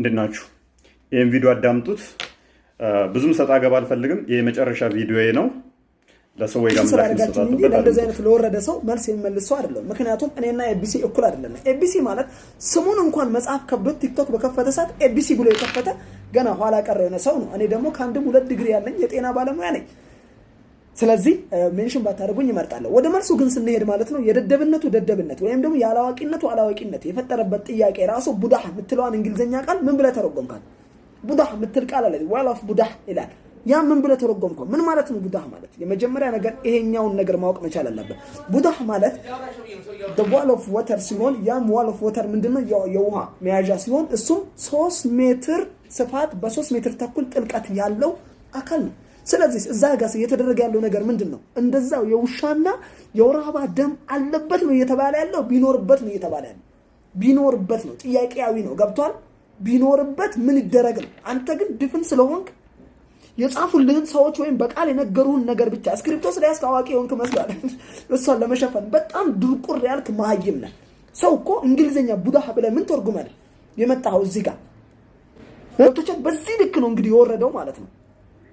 እንድናችሁ ይሄን ቪዲዮ አዳምጡት። ብዙም ሰጣ ገባ አልፈልግም። የመጨረሻ ቪዲዮዬ ነው። ለሰው ወይ ጋር እንደዚህ አይነት ለወረደ ሰው መልስ የሚመልስ ሰው አይደለም። ምክንያቱም እኔና ኤቢሲ እኩል አይደለም። ኤቢሲ ማለት ስሙን እንኳን መጽሐፍ ከብዶት ቲክቶክ በከፈተ ሰዓት ኤቢሲ ብሎ የከፈተ ገና ኋላ ቀር የሆነ ሰው ነው። እኔ ደግሞ ከአንድም 2 ዲግሪ ያለኝ የጤና ባለሙያ ነኝ። ስለዚህ ሜንሽን ባታደርጉኝ ይመርጣለሁ። ወደ መልሱ ግን ስንሄድ ማለት ነው የደደብነቱ ደደብነት ወይም ደግሞ ያላዋቂነቱ አላዋቂነት የፈጠረበት ጥያቄ ራሱ ቡዳህ የምትለዋን እንግሊዘኛ ቃል ምን ብለህ ተረጎምካት? ቡዳህ የምትል ቃል አለ ዋል ኦፍ ቡዳህ ይላል። ያ ምን ብለህ ተረጎምከው? ምን ማለት ነው ቡዳህ ማለት? የመጀመሪያ ነገር ይሄኛውን ነገር ማወቅ መቻል አለበት። ቡዳህ ማለት the wall of water ሲሆን ያም wall of water ምንድነው? የውሃ መያዣ ሲሆን እሱም 3 ሜትር ስፋት በ3 ሜትር ተኩል ጥልቀት ያለው አካል ነው። ስለዚህ እዛ ጋር እየተደረገ ያለው ነገር ምንድነው? እንደዛው የውሻና የወራባ ደም አለበት ነው እየተባለ ያለው። ቢኖርበት ነው እየተባለ ያለው። ቢኖርበት ነው። ጥያቄያዊ ነው። ገብቷል? ቢኖርበት ምን ይደረግ ነው? አንተ ግን ድፍን ስለሆንክ የጻፉልህን ሰዎች ወይም በቃል የነገሩህን ነገር ብቻ ስክሪፕቶ ስለያዝክ አዋቂ ሆንክ መስሏል። እሷን ለመሸፈን በጣም ድርቁር ያልክ መሀይም ነህ። ሰው እኮ እንግሊዘኛ ቡዳህ ብለህ ምን ተርጉመህ የመጣኸው እዚህ ጋር? በዚህ ልክ ነው እንግዲህ የወረደው ማለት ነው።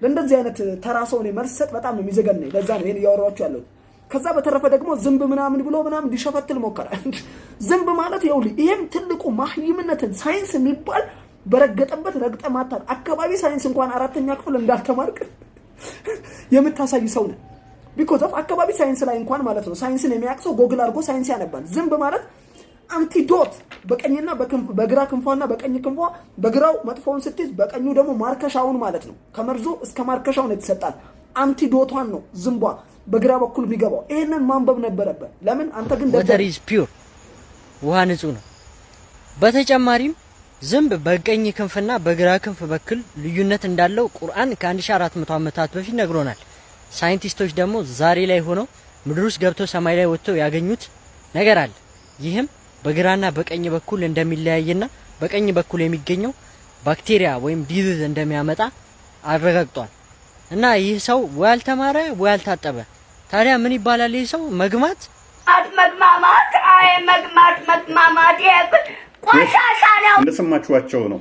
ለእንደዚህ አይነት ተራ ሰው ነው መልስ ሰጥ በጣም ነው የሚዘገነኝ። ለዛ ነው ይሄን ያወራችሁ ያለው። ከዛ በተረፈ ደግሞ ዝንብ ምናምን ብሎ ምናምን ሊሸፈትል ሞከረ። ዝንብ ማለት ይኸውልህ ይሄም ትልቁ ማህይምነትን ሳይንስ የሚባል በረገጠበት ረግጠ ማታል አካባቢ ሳይንስ እንኳን 4ኛ ክፍል እንዳልተማርክ የምታሳይ ሰው ነህ። ቢኮዝ ኦፍ አካባቢ ሳይንስ ላይ እንኳን ማለት ነው ሳይንስን የሚያቅሰው ጎግል አድርጎ ሳይንስ ያነባል። ዝንብ ማለት አንቲዶት በቀኝና በግራ ክንፏና በቀኝ ክንፏ በግራው መጥፎውን ስትይዝ በቀኙ ደግሞ ማርከሻውን ማለት ነው። ከመርዞ እስከ ማርከሻው ነው የተሰጣት። አንቲዶቷን ነው ዝንቧ በግራ በኩል ቢገባው። ይሄንን ማንበብ ነበረበት። ለምን አንተ ግን water is pure ውሃ ንጹህ ነው። በተጨማሪም ዝንብ በቀኝ ክንፍና በግራ ክንፍ በኩል ልዩነት እንዳለው ቁርአን ከ1400 ዓመታት በፊት ነግሮናል። ሳይንቲስቶች ደግሞ ዛሬ ላይ ሆነው ምድር ውስጥ ገብተው ሰማይ ላይ ወጥተው ያገኙት ነገር አለ። ይህም በግራና በቀኝ በኩል እንደሚለያይና በቀኝ በኩል የሚገኘው ባክቴሪያ ወይም ዲዚዝ እንደሚያመጣ አረጋግጧል። እና ይህ ሰው ወይ አልተማረ ወይ አልታጠበ። ታዲያ ምን ይባላል? ይህ ሰው መግማት ቆሻሻ ነው። እንደሰማችኋቸው ነው።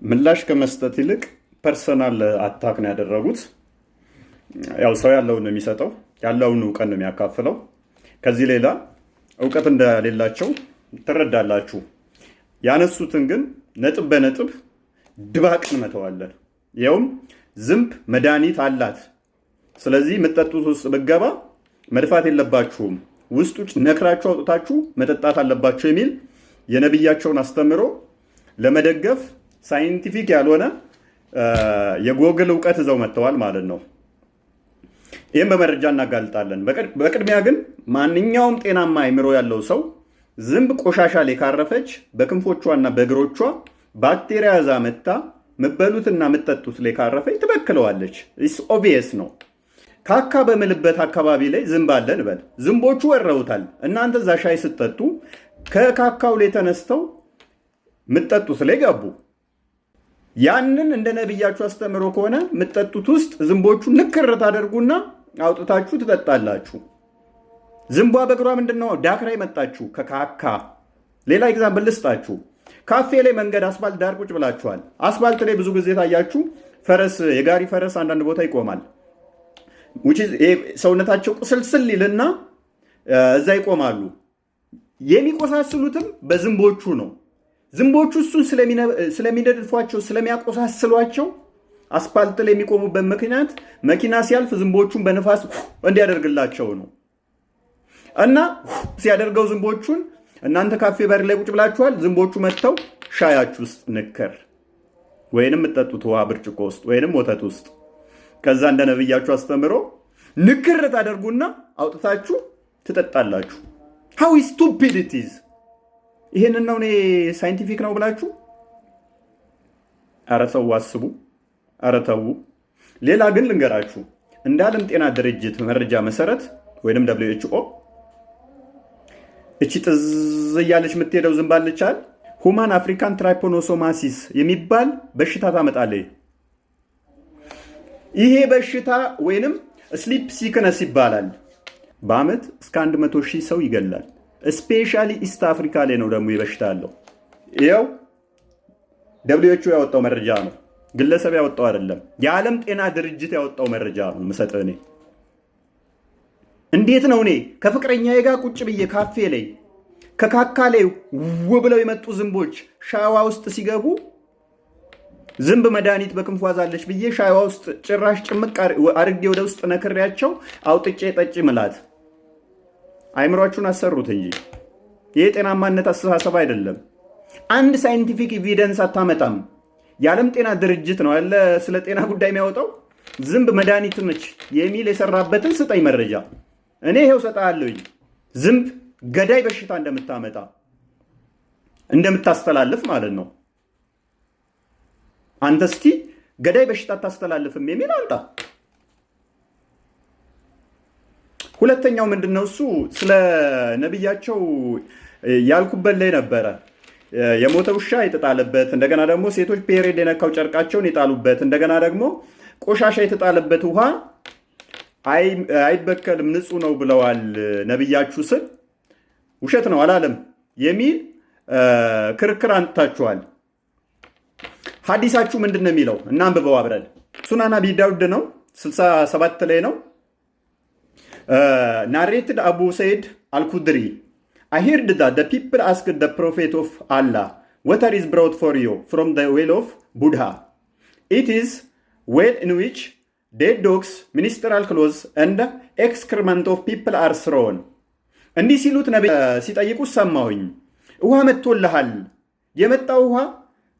ምላሽ ከመስጠት ይልቅ ፐርሰናል አታክ ነው ያደረጉት። ያው ሰው ያለውን ነው የሚሰጠው፣ ያለውን ዕውቀት ነው የሚያካፍለው። ከዚህ ሌላ ዕውቀት እንደሌላቸው ትረዳላችሁ። ያነሱትን ግን ነጥብ በነጥብ ድባቅ እንመተዋለን። ይኸውም ዝንብ መድኃኒት አላት። ስለዚህ የምትጠጡት ውስጥ ብገባ መድፋት የለባችሁም፣ ውስጡ ነክራችሁ አውጥታችሁ መጠጣት አለባችሁ የሚል የነብያቸውን አስተምሮ ለመደገፍ ሳይንቲፊክ ያልሆነ የጎግል ዕውቀት ይዘው መጥተዋል ማለት ነው። ይህም በመረጃ እናጋልጣለን። በቅድሚያ ግን ማንኛውም ጤናማ አእምሮ ያለው ሰው ዝንብ ቆሻሻ ላይ ካረፈች በክንፎቿና በእግሮቿ ባክቴሪያ ይዛ መታ መበሉትና መጠጡት ላይ ካረፈች ትበክለዋለች። ኢስ ኦብቪየስ ነው። ካካ በምልበት አካባቢ ላይ ዝንብ አለ እንበል። ዝንቦቹ ወረውታል። እናንተ እዛ ሻይ ስትጠጡ ከካካው ላይ ተነስተው ምጠጡት ላይ ገቡ። ያንን እንደ ነብያችሁ አስተምሮ ከሆነ ምጠጡት ውስጥ ዝንቦቹ ንክር ታደርጉና አውጥታችሁ ትጠጣላችሁ። ዝንቧ በእግሯ ምንድነው ዳክራ ይመጣችሁ ከካካ። ሌላ ኤግዛምፕል ልስጣችሁ። ካፌ ላይ መንገድ አስፋልት ዳር ቁጭ ብላችኋል። አስፋልት ላይ ብዙ ጊዜ ታያችሁ ፈረስ፣ የጋሪ ፈረስ አንዳንድ ቦታ ይቆማል። ሰውነታቸው ቁስልስል ይልና እዛ ይቆማሉ። የሚቆሳስሉትም በዝንቦቹ ነው። ዝንቦቹ እሱን ስለሚነድፏቸው ስለሚያቆሳስሏቸው አስፋልት ላይ የሚቆሙበት ምክንያት መኪና ሲያልፍ ዝንቦቹን በንፋስ እንዲያደርግላቸው ነው። እና ሲያደርገው ዝንቦቹን እናንተ ካፌ በር ላይ ቁጭ ብላችኋል። ዝንቦቹ መጥተው ሻያችሁ ውስጥ ንከር ወይንም የምትጠጡት ውሃ ብርጭቆ ውስጥ ወይንም ወተት ውስጥ ከዛ እንደ ነብያችሁ አስተምሮ ንክር ታደርጉና አውጥታችሁ ትጠጣላችሁ። how stupid it is። ይሄንን ነው እኔ ሳይንቲፊክ ነው ብላችሁ ኧረ ተው አስቡ፣ ኧረ ተው። ሌላ ግን ልንገራችሁ። እንደ ዓለም ጤና ድርጅት መረጃ መሰረት ወይንም WHO እቺ ጥዝ እያለች የምትሄደው ዝንብ አለቻል ሁማን አፍሪካን ትራይፖኖሶማሲስ የሚባል በሽታ ታመጣለች። ይሄ በሽታ ወይንም ስሊፕ ሲክነስ ይባላል። በአመት እስከ 100,000 ሰው ይገላል። ስፔሻሊ ኢስት አፍሪካ ላይ ነው ደግሞ የበሽታ ያለው። ይኸው ደብሊውኤችኦ ያወጣው መረጃ ነው። ግለሰብ ያወጣው አይደለም። የዓለም ጤና ድርጅት ያወጣው መረጃ ነው የምሰጥህ እኔ። እንዴት ነው እኔ ከፍቅረኛዬ ጋር ቁጭ ብዬ ካፌ ላይ ከካካ ላይ ብለው የመጡ ዝንቦች ሻዋ ውስጥ ሲገቡ ዝንብ መድኃኒት በክንፏ ዛለች ብዬ ሻዋ ውስጥ ጭራሽ ጭምቅ አድርጌ ወደ ውስጥ ነክሬያቸው አውጥጬ ጠጪ ምላት? አይምሯችሁን አሰሩት እንጂ ይህ ጤናማነት አስተሳሰብ አይደለም። አንድ ሳይንቲፊክ ኤቪደንስ አታመጣም። የዓለም ጤና ድርጅት ነው ያለ ስለ ጤና ጉዳይ የሚያወጣው። ዝንብ መድኃኒት ነች የሚል የሰራበትን ስጠኝ መረጃ። እኔ ይሄው ሰጣለሁኝ። ዝንብ ገዳይ በሽታ እንደምታመጣ እንደምታስተላልፍ ማለት ነው። አንተ እስቲ ገዳይ በሽታ አታስተላልፍም የሚል አምጣ። ሁለተኛው ምንድነው? እሱ ስለ ነብያቸው ያልኩበት ላይ ነበረ። የሞተ ውሻ የተጣለበት፣ እንደገና ደግሞ ሴቶች ፔሬድ የነካው ጨርቃቸውን የጣሉበት፣ እንደገና ደግሞ ቆሻሻ የተጣለበት ውሃ አይበከልም ንጹህ ነው ብለዋል ነብያችሁ ስል ውሸት ነው አላለም የሚል ክርክር አንጥታችኋል። ሐዲሳችሁ ምንድን ነው የሚለው? እናንብበው አብረን። ሱናን አቢ ዳውድ ነው 67 ላይ ነው። ናሬትድ አቡ ሰይድ አልኩድሪ I heard that the people asked the prophet of Allah, water is brought for you from the well of Buddha. It is well in which dead dogs, ministerial clothes, and excrement of people are thrown. እንዲህ ሲሉት ነብይ ሲጠይቁት ሰማሁኝ። ውሃ መጥቶልሃል። የመጣው ውሃ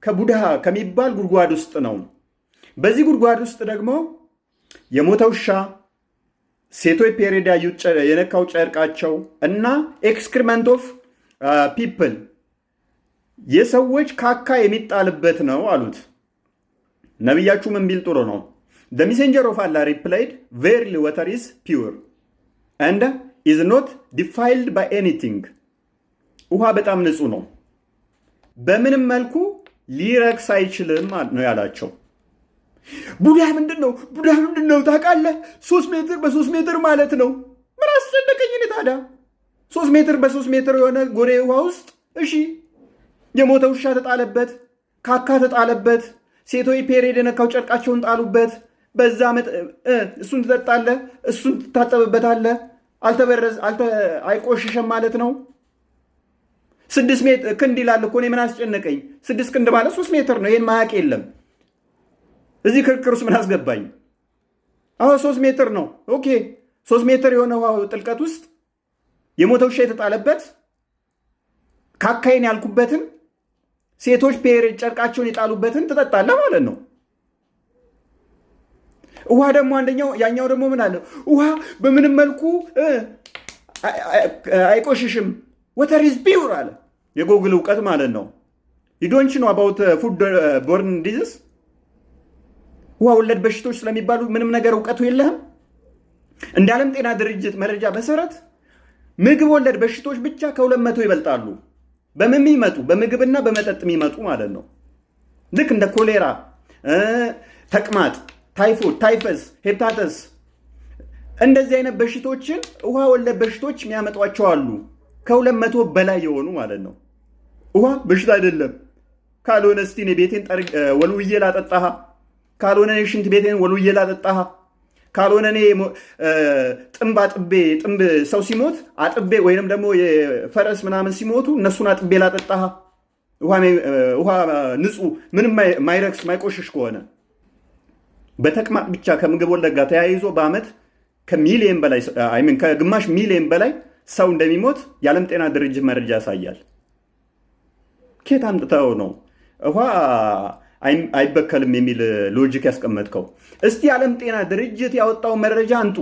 ከቡድሃ ከሚባል ጉድጓድ ውስጥ ነው። በዚህ ጉድጓድ ውስጥ ደግሞ የሞተ ውሻ፣ ሴቶች ፔሬድ የነካው ጨርቃቸው እና ኤክስክሪመንት ኦፍ ፒፕል የሰዎች ካካ የሚጣልበት ነው አሉት። ነቢያችሁ ምን ቢል ጥሩ ነው? The messenger of Allah replied, verily water is pure and is not defiled by anything. ውሃ በጣም ንጹህ ነው፣ በምንም መልኩ ሊረክስ አይችልም ነው ያላቸው። ቡድሃ ምንድን ነው? ቡድሃ ምንድን ነው ታውቃለህ? 3 ሜትር በ3 ሜትር ማለት ነው። ምን አስጨነቀኝ እኔ ታዲያ? 3 ሜትር በ3 ሜትር የሆነ ጎሬ ውሃ ውስጥ እሺ፣ የሞተ ውሻ ተጣለበት፣ ካካ ተጣለበት፣ ሴቶች ፔሬድ የነካው ጨርቃቸውን ጣሉበት። በዛ እሱን ትጠጣለህ፣ እሱን ትታጠብበታለህ። አይቆሽሸም ማለት ነው። 6 ክንድ ይላል እኮ። እኔ ምን አስጨነቀኝ? 6 ክንድ ማለት 3 ሜትር ነው። ይሄን ማያቅ የለም። እዚህ ክርክር ውስጥ ምን አስገባኝ? አሁን 3 ሜትር ነው። ኦኬ 3 ሜትር የሆነ ውሃ ጥልቀት ውስጥ የሞተ ውሻ የተጣለበት፣ ካካይን ያልኩበትን፣ ሴቶች ፔሬድ ጨርቃቸውን የጣሉበትን ትጠጣለህ ማለት ነው። ውሃ ደግሞ አንደኛው ያኛው ደግሞ ምን አለ? ውሃ በምንም መልኩ አይቆሽሽም። ወተር ኢዝ ፒውር አለ። የጎግል እውቀት ማለት ነው። ዶንት ኖ አባውት ፉድ ቦርን ዲዚዝ ውሃ ወለድ በሽቶች ስለሚባሉ ምንም ነገር እውቀቱ የለህም። እንደ ዓለም ጤና ድርጅት መረጃ መሰረት ምግብ ወለድ በሽቶች ብቻ ከ200 ይበልጣሉ። በምን የሚመጡ? በምግብና በመጠጥ የሚመጡ ማለት ነው። ልክ እንደ ኮሌራ፣ ተቅማጥ፣ ታይፎይድ፣ ታይፈስ፣ ሄፓታይተስ እንደዚህ አይነት በሽቶችን ውሃ ወለድ በሽቶች የሚያመጧቸው አሉ። ከ200 በላይ የሆኑ ማለት ነው። ውሃ በሽታ አይደለም። ካልሆነ እስቲ እኔ ቤቴን ወልውዬ ላጠጣሃ፣ ካልሆነ ሽንት ቤቴን ወልውዬ ላጠጣሃ፣ ካልሆነ እኔ ጥንብ አጥቤ ሰው ሲሞት አጥቤ ወይንም ደግሞ የፈረስ ምናምን ሲሞቱ እነሱን አጥቤ ላጠጣሃ። ውሃ ንጹህ ምንም ማይረክስ ማይቆሽሽ ከሆነ በተቅማጥ ብቻ ከምግብ ወለድ ጋር ተያይዞ በአመት ከግማሽ ሚሊየን በላይ ሰው እንደሚሞት የዓለም ጤና ድርጅት መረጃ ያሳያል። ኬት አምጥተው ነው ውሃ አይበከልም የሚል ሎጂክ ያስቀመጥከው? እስቲ የዓለም ጤና ድርጅት ያወጣው መረጃ አንጡ።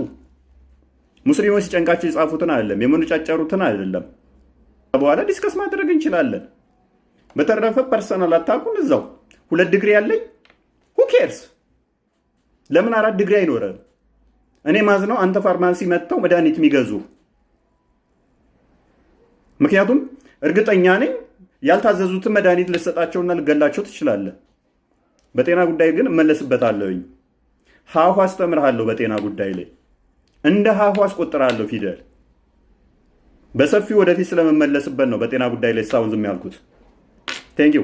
ሙስሊሞች ሲጨንቃቸው የጻፉትን አይደለም፣ የመነጫጨሩትን አይደለም። በኋላ ዲስከስ ማድረግ እንችላለን። በተረፈ ፐርሰናል አታውቁን። እዛው 2 ዲግሪ ያለኝ who cares? ለምን 4 ዲግሪ አይኖርም? እኔ ማዝነው አንተ ፋርማሲ መጥተው መድኃኒት የሚገዙ። ምክንያቱም እርግጠኛ ነኝ ያልታዘዙትን መድኃኒት ልሰጣቸውና ልገላቸው ትችላለህ። በጤና ጉዳይ ግን እመለስበታለሁኝ። ሀሁ አስተምርሃለሁ። በጤና ጉዳይ ላይ እንደ ሀሁ አስቆጥራለሁ ፊደል። በሰፊው ወደፊት ስለመመለስበት ነው በጤና ጉዳይ ላይ ሳውን ዝም ያልኩት። ቴንክ ዩ